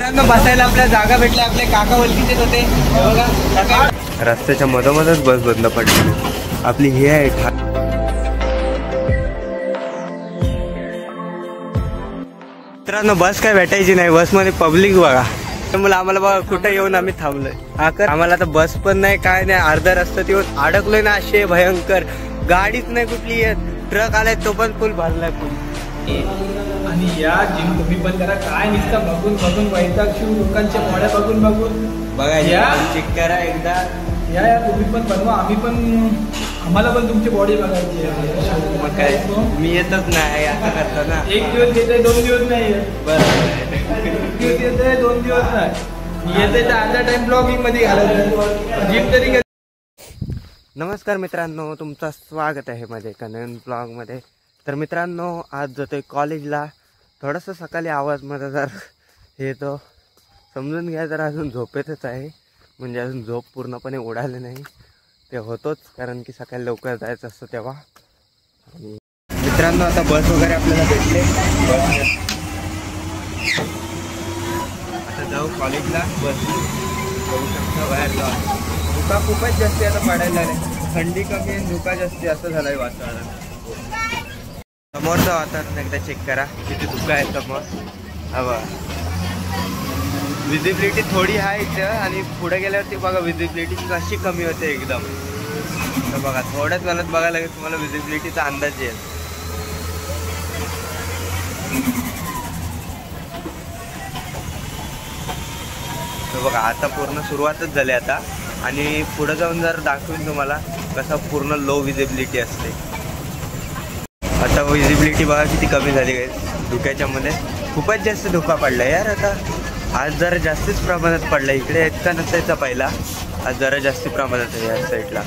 मित्रांनो बसायला आपल्या जागा भेटल्या, आपले काका ओळखीचेच होते बघा. रस्त्याच्या मधोमधच बस बंद पडली आपली. ही आहे मित्रांनो, बस काय भेटायची नाही, बसमध्ये पब्लिक बघा. त्यामुळे आम्हाला बघा कुठं येऊन आम्ही थांबलोय. आम्हाला आता बस पण नाही काय नाही, अर्धा रस्त्यात येऊन अडकलोय ना. असे भयंकर गाडीच नाही कुठली येत, ट्रक आलाय तो पण फुल भरलाय फुल. आणि या जिम तुम्ही पण करा, काय नुसतं बघून बघून वैताग शिव, लोकांच्या बॉड्या बघून बघून बघा. या चेक करा एकदा, या तुम्ही पण बनवा, आम्ही पण, आम्हाला पण तुमची बॉडी बघायची आहे. मग काय मी येतच नाही असं करतो ना. एक दिवस येते 2 दिवस नाही येत. बरं, एक दिवस येते 2 दिवस नाही येते, तर अर्धा टाइम ब्लॉगिंग मध्ये घालायचं, जिम तरी. नमस्कार मित्रांनो, तुमचं स्वागत आहे माझ्या एका नवीन ब्लॉगमध्ये. तर मित्रांनो, आज जातोय कॉलेजला. थोडंसं सकाळी आवाजमध्ये जर हे तो समजून घ्या, जर अजून झोपेतच आहे, म्हणजे अजून झोप पूर्णपणे उडाले नाही. ते होतोच कारण की सकाळी लवकर जायचं असतं तेव्हा. आणि मित्रांनो, आता बस वगैरे आपल्याला भेटले, आता जाऊ कॉलेजला. बस जाऊ शकता बाहेर जाऊ. धुका खूपच जास्ती आता पडायला नाही, थंडी कमी आहे, धुका जास्ती असं झालंय वातावरण. समोरचं वातावरण एकदा चेक करा, किती धुका आहे समोर. हवा विजिबिलिटी थोडी आहे इथं, आणि पुढे गेल्यावरती बघा विजिबिलिटी कशी कमी होते एकदम. तर बघा थोड्याच वेळात बघायला लागेल तुम्हाला विजिबिलिटीचा अंदाज येईल. तर बघा आता पूर्ण सुरुवातच झाली आता, आणि पुढे जाऊन जर दाखवेन तुम्हाला कसा पूर्ण लो विजिबिलिटी असते. आता विजिबिलिटी बघा किती कमी झाली आहे धुक्याच्या मध्ये. खूपच जास्त धुका पडला यार. आता आज जरा जास्तीच प्रमाणात पडला, इकडे इतका नसायचा पहिला, आज जरा जास्ती प्रमाणात आहे या साईडला.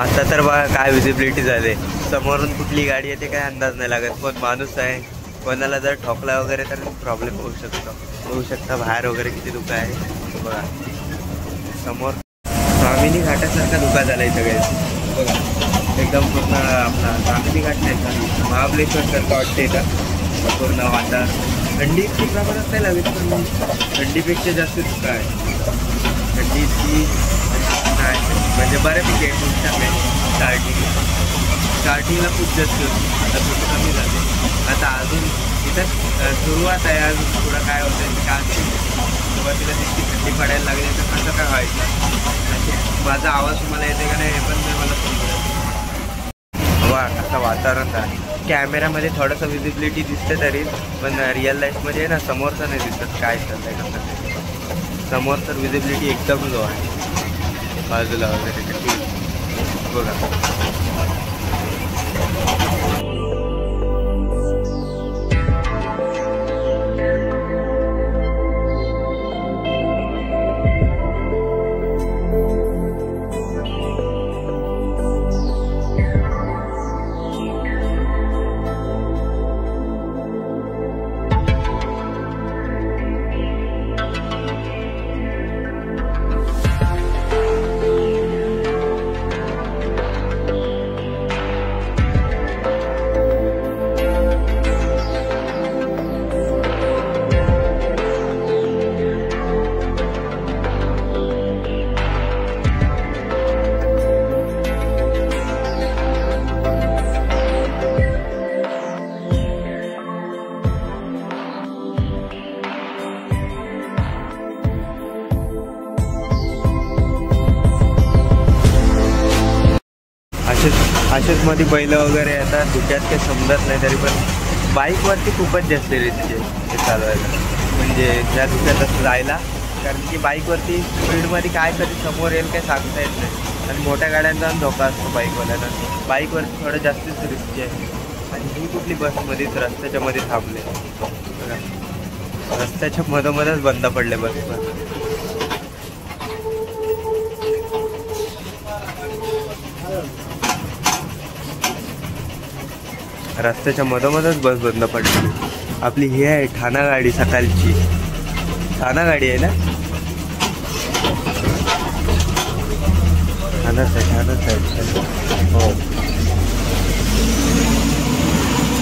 आता तर बघा काय विजिबिलिटी झाली, समोरून कुठली गाडी येते काय अंदाज नाही लागत, कोण माणूस आहे, कोणाला जर ठोकला वगैरे तर प्रॉब्लेम होऊ शकतो. होऊ शकता बाहेर वगैरे किती धुका आहे बघा. समोर स्वामिनी घाटासारखा धुका झाला आहे सगळे बघा, एकदम पूर्ण आपला स्वामिनी घाट नाही का, महाबळेश्वर सारखं वाटते का पूर्ण वातावरण. थंडी इतकी प्रमाणात नाही लागत, पण थंडीपेक्षा जास्त धुका आहे. थंडीची नाही म्हणजे बऱ्यापैकी आहे, खूप चांगली आहे. स्टार्टिंगला खूप जास्त होती, आता खूप कमी झाली. आता अजून इथं सुरुवात आहे, अजून थोडं काय होतं काय सुरुवातीला तितकी थंडी पडायला लागली तर कसं काय व्हायचं. माझा आवाज तुम्हाला येते का नाही हे पण नाही मला समजलं. वा असं वातावरण आहे. कॅमेऱ्यामध्ये थोडंसं विजिबिलिटी दिसते तरी, पण रिअल लाईफमध्ये ना समोरचं नाही दिसत काय चाललंय कसं. समोर तर विजिबिलिटी एकदम लो आहे, बाजूला वगैरे बघा. असेच मध्ये बैल वगैरे येतात, धुक्यात काही समजत नाही, तरी पण बाईकवरती खूपच जास्त रिस्क आहे चालवायला, म्हणजे त्या धुक्यात असं जायला. कारण की बाईकवरती स्पीडमध्ये काय कधी समोर येईल काही सांगता येत नाही, आणि मोठ्या गाड्यांचा धोका असतो बाईकवाल्यांना. बाईकवरती थोडं जास्तीच रिस्की आहे. आणि ही कुठली बसमध्येच रस्त्याच्या मध्ये थांबले बघा, रस्त्याच्या मधोमधच बंद पडले बस पण. रस्त्याच्या मधोमधच बस बंद पडली आपली. ही आहे ठाणा गाडी, सकाळची ठाणा गाडी आहे ना, ठाणाच आहे. हो,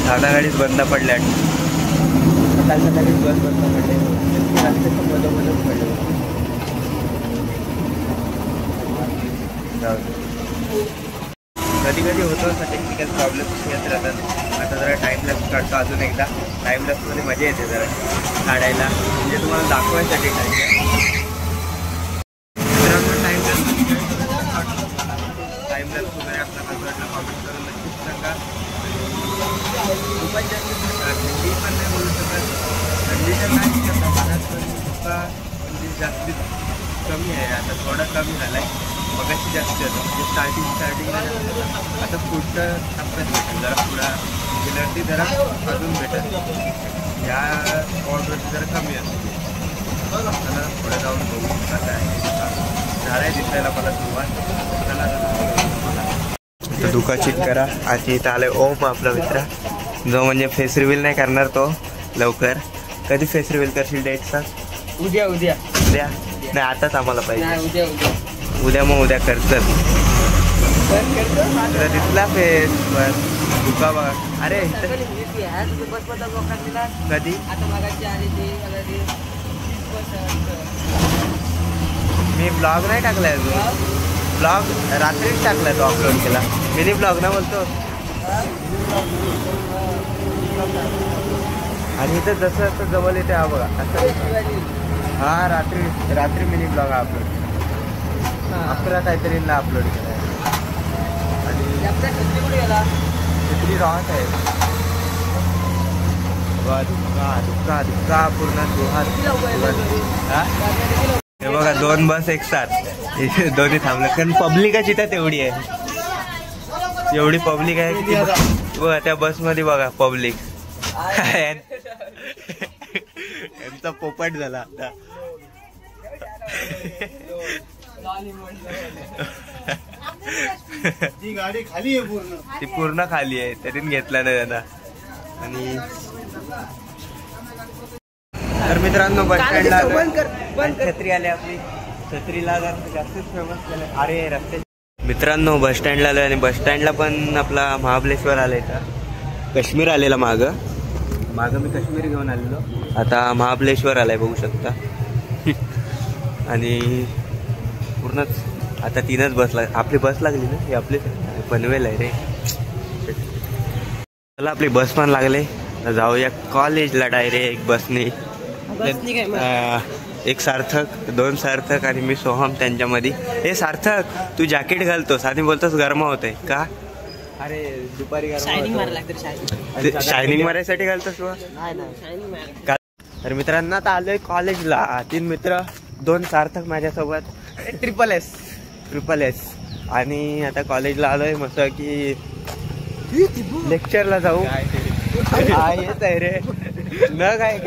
ठाणा गाडीच बंद पडल्या. चालता लगेच बस बसला पडले मधोमधच पडले. कधी कधी होतो असा टेक्निकल प्रॉब्लेम्स येत राहतात. आता जरा टाईमलॅप्स काढतो अजून एकदा. टाईमलॅप्समध्ये मजा येते जरा काढायला, म्हणजे तुम्हाला दाखवायसाठी टाईमलॅप्स वगैरे आपला कसं वाटलं कॉमेंट करून नक्कीच सांगा. खूपच जास्त थंडी पण नाही बोलू शकत, थंडीच्या नाही प्रमाणात पण धुका म्हणजे जास्तीत कमी आहे. आता थोडा कमी झाला आहे, मगाशी जास्त होतं म्हणजे स्टार्टिंगला आता पुढचं टप्प्यात भेटेल. जरा पुढा गेल्यावरती जरा अजून भेटेल. या स्पॉटवरती जरा कमी असते. आपल्याला पुढे जाऊन बघू कसं आहे. झाडं दिसायला मला सुरुवात. धुका चेक करा. आणि इथं आलं ओम आपला मित्र, जो म्हणजे फेस रिव्हील नाही करणार तो लवकर. कधी फेस रिव्हील करशील डेटचा? उद्या उद्या उद्या नाही, आताच आम्हाला पाहिजे. उद्या उद्या उद्या मग उद्या करतं. तुला दिसला फेस बस धुका बघा. अरे कधी मी ब्लॉग नाही टाकलाय अजून. ब्लॉग रात्रीच टाकलाय तो, अपलोड केला. मिनी ब्लॉग ना बोलतो. आणि इथं जसं असं जवळ येते हा बघा असं. हा रात्री मिनी ब्लॉग हा अपलोड केला. 11 काहीतरीला अपलोड केलाय. आणि छत्री राहत आहे. धुका धुका पूर्ण हे बघा. 2 बस एक साथ दोन्ही थांबले, कारण पब्लिकच इथं तेवढी आहे. एवढी पब्लिक आहे की बघा त्या बसमध्ये बघा पब्लिक. यांचा पोपट झाला आता. ती गाडी खाली आहे पूर्ण. ती पूर्ण खाली आहे, तरी घेतला नाही त्यांना. आणि तर मित्रांनो बस स्टँडला छत्री आली आपली. छत्रीला जास्तच फेमस झालं. अरे रस्ते मित्रांनो बस स्टँडला आलो आणि बस स्टँडला पण आपला महाबलेश्वर आलाय का. काश्मीर आलेला मागं मी काश्मीर घेऊन आलेलो. आता महाबलेश्वर आलाय बघू शकता. आणि पूर्णच आता 3च बस आपली बस लागली ना. ही आपली पनवेल आहे रे. चला आपली बस पण लागले. जाऊया कॉलेजला डायरेक्ट बसने. एक सार्थक, 2 सार्थक आणि मी सोहम त्यांच्यामध्ये. हे सार्थक तू जॅकेट घालतोस आणि बोलतोस गरमा होतंय का. अरे दुपारी शायनिंग मारायसाठी घालतोस. तर मित्रांनो आता आलोय कॉलेजला. 3 मित्र, 2 सार्थक माझ्यासोबत. Triple S. आणि आता कॉलेजला आलोय मस्त की लेक्चरला जाऊ. येत आहे रे न काय.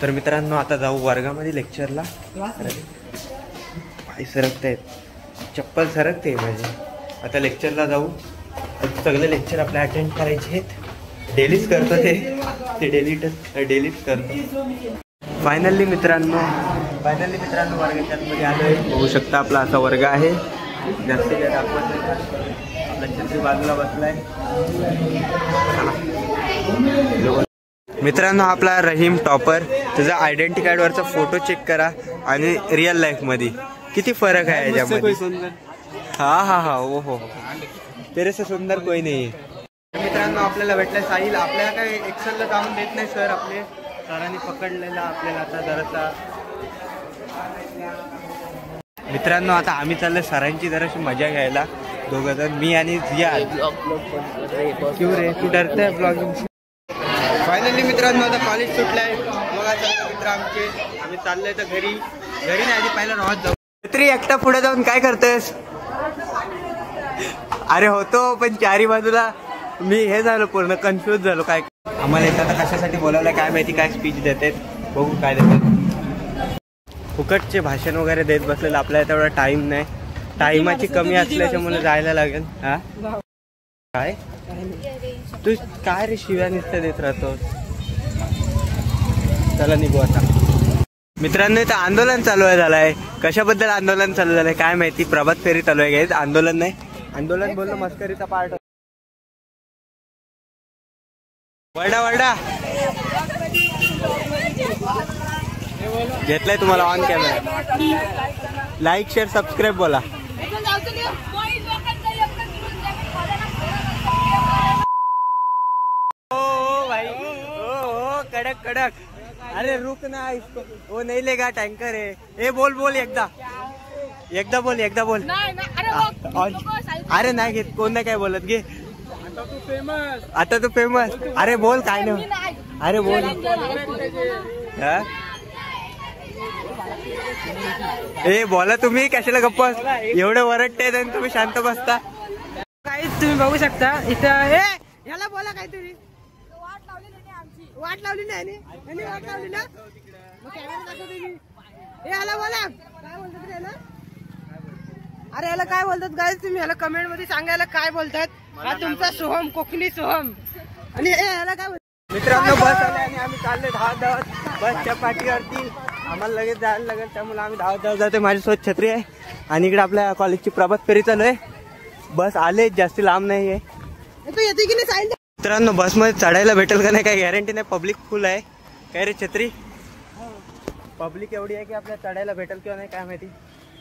तर मित्रांनो आता जाऊ वर्गामध्ये लेक्चरला. पाय सरकतायत, चप्पल सरकते माझी. आता लेक्चरला जाऊ. सगळे लेक्चर आपले अटेंड करायचे आहेत. डेलीच करतो ते डेलीच करतो. फायनली मित्रांनो वर्गाच्या आतमध्ये आलोय. बघू शकता आपला असा वर्ग आहे. जास्त काय दाखवत नाही. आपला छत्री बाजूला बसलाय. मित्रांनो आपला रहीम टॉपर. त्याचा आयडेंटिटी कार्डवरचा फोटो चेक करा आणि रिअल लाईफमध्ये किती फरक आहे याच्यामध्ये. हा हो तेरे से सुंदर कोई नाही. मित्रांनो आपल्याला भेटलं साहिल. आपल्याला काय एक्सेलला जाऊन देत नाही सर. आपले सरांनी पकडलेला आपल्याला आता जरासा. मित्रांनो आता आम्ही चाललोय सरांची जराशी मजा घ्यायला. 2 जण, मी आणि जिया. क्यों रे तू डरतोय ब्लॉगिंग. फायनली मित्रांनो आता कॉलेज सुटलाय. मग मित्र आम्ही चाललोय तर घरी नाही. आधी पहिला राहत जाऊ. तरी एकटा पुढे जाऊन काय करतोयस. अरे होतो पण 4ही बाजूला मी हे झालो, पूर्ण कन्फ्युज झालो. काय आम्हाला येतात कशासाठी बोलावलं काय माहिती. काय स्पीच देतात बघू काय देतात. फुकटचे भाषण वगैरे देत बसलेलं. आपल्याला तेवढा टाइम नाही. टाइमाची कमी असल्याच्यामुळे जायला लागेल. हा काय तू काय रे शिव्या नुसतं देत राहतो. चला निघू आता. मित्रांनो इथं आंदोलन चालू झालंय. कशाबद्दल आंदोलन चालू झालंय काय माहिती. प्रभात फेरी चालू आहे. आंदोलन नाही, आंदोलन बोलणं मस्करीचा पार्ट. वरडा वरडा घेतलाय तुम्हाला on camera. Like share subscribe बोला. ओ भाई ओ कडक कडक. अरे रुक ना इसको वो नहीं लेगा टँकर है. ए बोल बोल एकदा बोल अरे नाही घेत कोण नाही काय बोलत. घे आता तू फेमस. अरे बोल काय नाही. अरे बोल ए बोला तुम्ही कशाला गप्प एवढे वरटते तुम्ही शांत बसता. काही तुम्ही बघू शकता इथं. ह्याला बोला काहीतरी. वाट लावली नाही वाट लावली ना. ह्याला बोला काय बोलतात याला. अरे याला काय बोलतात गाईज तुम्ही ह्याला कमेंट मध्ये सांगायला काय बोलतात. हा तुमचा सोहम कोकणी सोहम. आणि ह्याला काय बोलतात. मित्रांनो बस आले आणि आम्ही चालले धावत बसच्या पाठीवरती. आम्हाला लगेच जायला लागेल त्यामुळे आम्ही धावत जातोय. माझ्यासोबत छत्री आहे आणि इकडे आपल्या कॉलेजची प्रभात फेरी चालू आहे. बस आले जास्ती लांब नाही आहे. तू येते की नाही सांगितलं. मित्रांनो बसमध्ये चढायला भेटेल का नाही काही गॅरंटी नाही. पब्लिक फुल आहे. काय रे छत्री पब्लिक एवढी आहे की आपल्याला चढायला भेटेल किंवा नाही काय माहिती.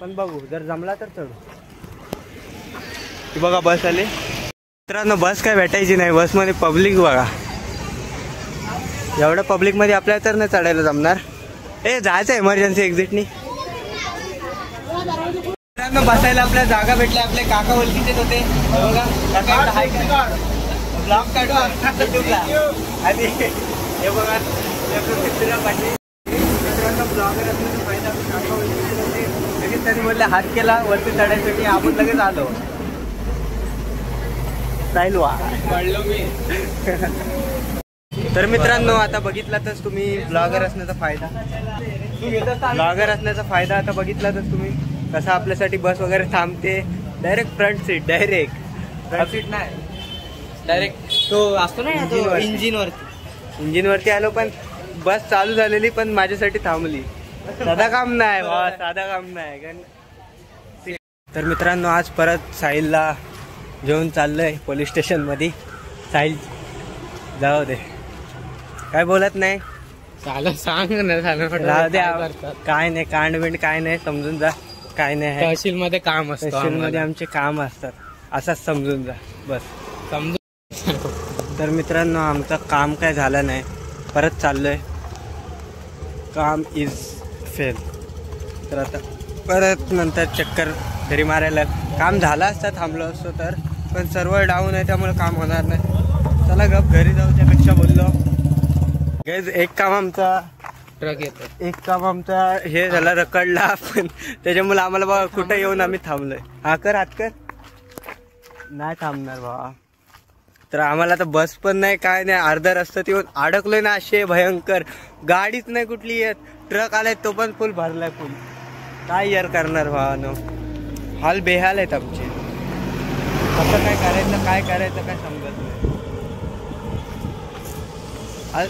पण बघू जर जमला तर चढू. बघा बस आली. मित्रांनो बस काय भेटायची नाही. बसमध्ये पब्लिक बघा. एवढ्या पब्लिक मध्ये आपल्याला तर नाही चढायला जमणार. जायचं एमर्जन्सी एक्झिटनी. मित्रांनो बसायला आपल्याला जागा भेटल्या. आपले काका ओळखीचेच होते बघा. ब्लॉग काढू आणि हे बघा ब्लॉगर असण्याचा फायदा काका ओळखीचे होते. लगेच त्यांनी बोलले हात केला वरती चढायसाठी. आपण लगेच आलो. स्टाईल वा तर मित्रांनो आता बघितलातच तुम्ही ब्लॉगर असण्याचा फायदा. आता बघितलातच तुम्ही कसा आपल्यासाठी बस वगैरे थांबते. Direct front seat. Direct seat नाही डायरेक्ट तो असतो ना इंजिन वरती आलो. पण बस चालू झालेली पण माझ्यासाठी थांबली. साधा काम नाही. तर मित्रांनो आज परत साहिलला घेऊन चाललंय पोलीस स्टेशन मध्ये. साहिल जाऊ दे काय बोलत नाही. सांग ना राहू द्या. काय नाही कांडबिंड काय नाही. समजून जा काय नाही. तहसील मध्ये काम असतं. तहसील मध्ये आमचे काम असतात असंच समजून जा बस. तर मित्रांनो आमचं काम काय झालं नाही. परत चाललोय. काम इज फेल. तर आता परत नंतर चक्कर घरी मारायला. काम झालं असतं थांबलो असतो तर. पण सर्व्हर डाऊन आहे त्यामुळे काम होणार नाही. चला गप घरी जाऊ. त्यापेक्षा बोललो गाईज एक काम आमचा ट्रक येतो. एक काम आमचा हे झाला रखडला. पण त्याच्यामुळे आम्हाला बघा कुठं येऊन आम्ही थांबलोय. हात कर नाही थांबणार बाबा. तर आम्हाला आता बस पण नाही काय नाही. अर्धा रस्त्यात येऊन अडकलोय ना. असे भयंकर गाडीच नाही कुठली येत. ट्रक आलाय तो पण फुल भरलाय फुल. काय यार करणार भावानो. हाल बेहाल आहेत आमचे. कसं काय करायचं काय समजत नाही.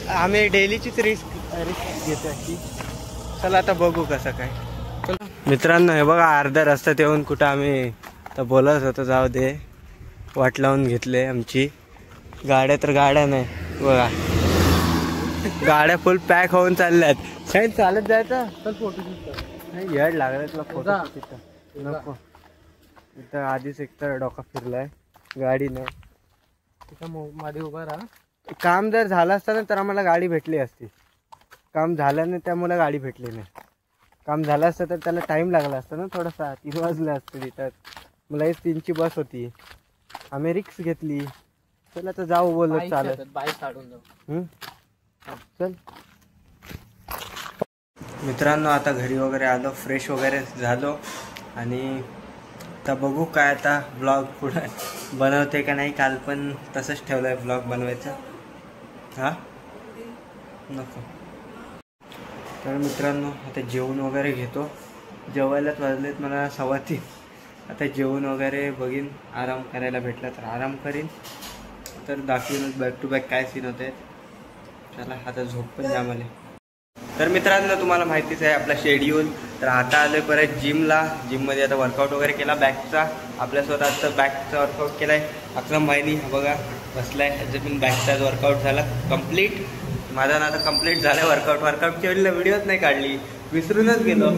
आम्ही डेलीचीच रिस्क घेतो की. चला आता बघू कसं काय. मित्रांनो हे बघा अर्ध्या रस्त्यात येऊन कुठं आम्ही तर बोलत होतो जाऊ दे. वाट लावून घेतले आमची. गाड्या तर गाड्या नाही बघा. गाड्या फुल पॅक होऊन चालल्यात. काही चालत जायचं तर फोटो नाही. येड लागलं तुला फोटो तिथं नको. इथं आधीच एकतर डोका फिरलाय. गाडी नाही. तिथं मध्ये उभा राहा. काम जर झालं असतं ना तर आम्हाला गाडी भेटली असती. काम झालं नाही त्यामुळे गाडी भेटली नाही. काम झालं असतं तर त्याला टाइम लागला असता ना थोडासा. 3 वाजले असते तिथं. मला 3ची बस होती. आम्ही रिक्स घेतली. चला तर जाऊ बोलत चालत. बाईक काढून जाऊ. चल मित्रांनो आता घरी वगैरे आलो. फ्रेश वगैरे झालो आणि आता बघू काय आता ब्लॉग पुढे बनवते का नाही. काल पण तसंच ठेवलं आहे ब्लॉग बनवायचं. हां नको. तर मित्रांनो आता जेवण वगैरे घेतो. जेवायलाच वाजलेत मला 3:15. आता जेवण वगैरे बघीन. आराम करायला भेटला तर आराम करीन. तर दाखवीनच बॅक टू बॅक काय सीन होते. चला आता झोप पण जामले. तर मित्रांनो तुम्हाला माहितीच आहे आपला शेड्यूल. तर आता आलोय परत जिमला. जिममध्ये आता वर्कआउट वगैरे केला बॅकचा. आपल्या स्वतःचा बॅकचा वर्कआउट केला आहे. अक्रम भाईनी बघा बसलाय. त्याचं पण बॅकचा वर्कआउट झाला कम्प्लीट. माझा ना आता कम्प्लीट झालाय वर्कआउटची वेळेला व्हिडिओच नाही काढली, विसरूनच गेलो.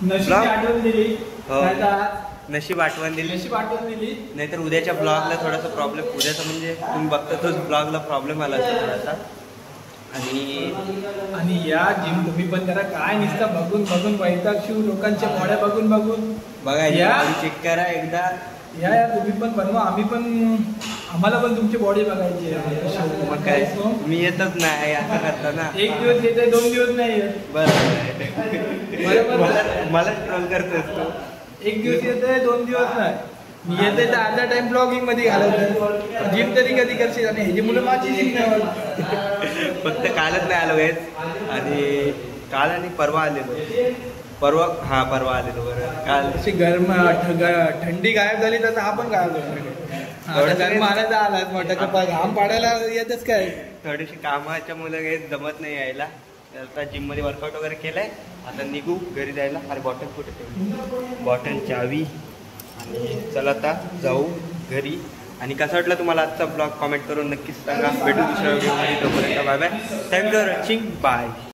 नशीब Vlog? आठवण दिली. हो. नाहीतर आज नशीब आठवण दिली. नशीब आठवण दिली. नाहीतर उद्याच्या ब्लॉगला थोडासा प्रॉब्लेम, उद्याचा म्हणजे तुम्ही बघता तोच ब्लॉगला प्रॉब्लेम आला असता थोडासा. आणि या जिम तुम्ही पण करा, काय नुसतं बघून बघून वैताग शिव, लोकांच्या बॉड्या बघून बघून बघा या. चेक करा एकदा. या या तुम्ही पण बनवा, आम्हाला पण तुमची बॉडी बघायची आहे. मग काय मी येतच नाही असं करता ना. एक दिवस येते, 2 दिवस नाही येत. बरं मला ट्रोल करतोस तू. एक दिवस येते, 2 दिवस नाही. मी येते तर अर्धा टाइम ब्लॉगिंग मध्ये घालवतो. जिम तरी कधी करशील? आणि ह्याची मुलं माझी जिम नाही होत. फक्त कालच नाही आलो हेच. आणि काल आणि परवा आलेलो. परवा आलेलो. बरं काल अशी थंडी गायब झाली तर आपण गायब झालो. गरम आणायचा आला मोठा घाम पाडायला येतच काय. थोडीशी कामाच्या मुलं काही जमत नाही यायला. आता जिम मध्ये वर्कआउट वगैरे केलंय. आता निघू घरी जायला. अरे बॉटल कुठे ठेवली? बॉटल, चावी. आणि चला आता जाऊ घरी. आणि कसा वाटला तुम्हाला आजचा ब्लॉग कमेंट करून नक्कीच सांगा. भेटू दुसऱ्या व्हिडिओमध्ये. तोपर्यंत bye bye. Thank you for watching. Bye.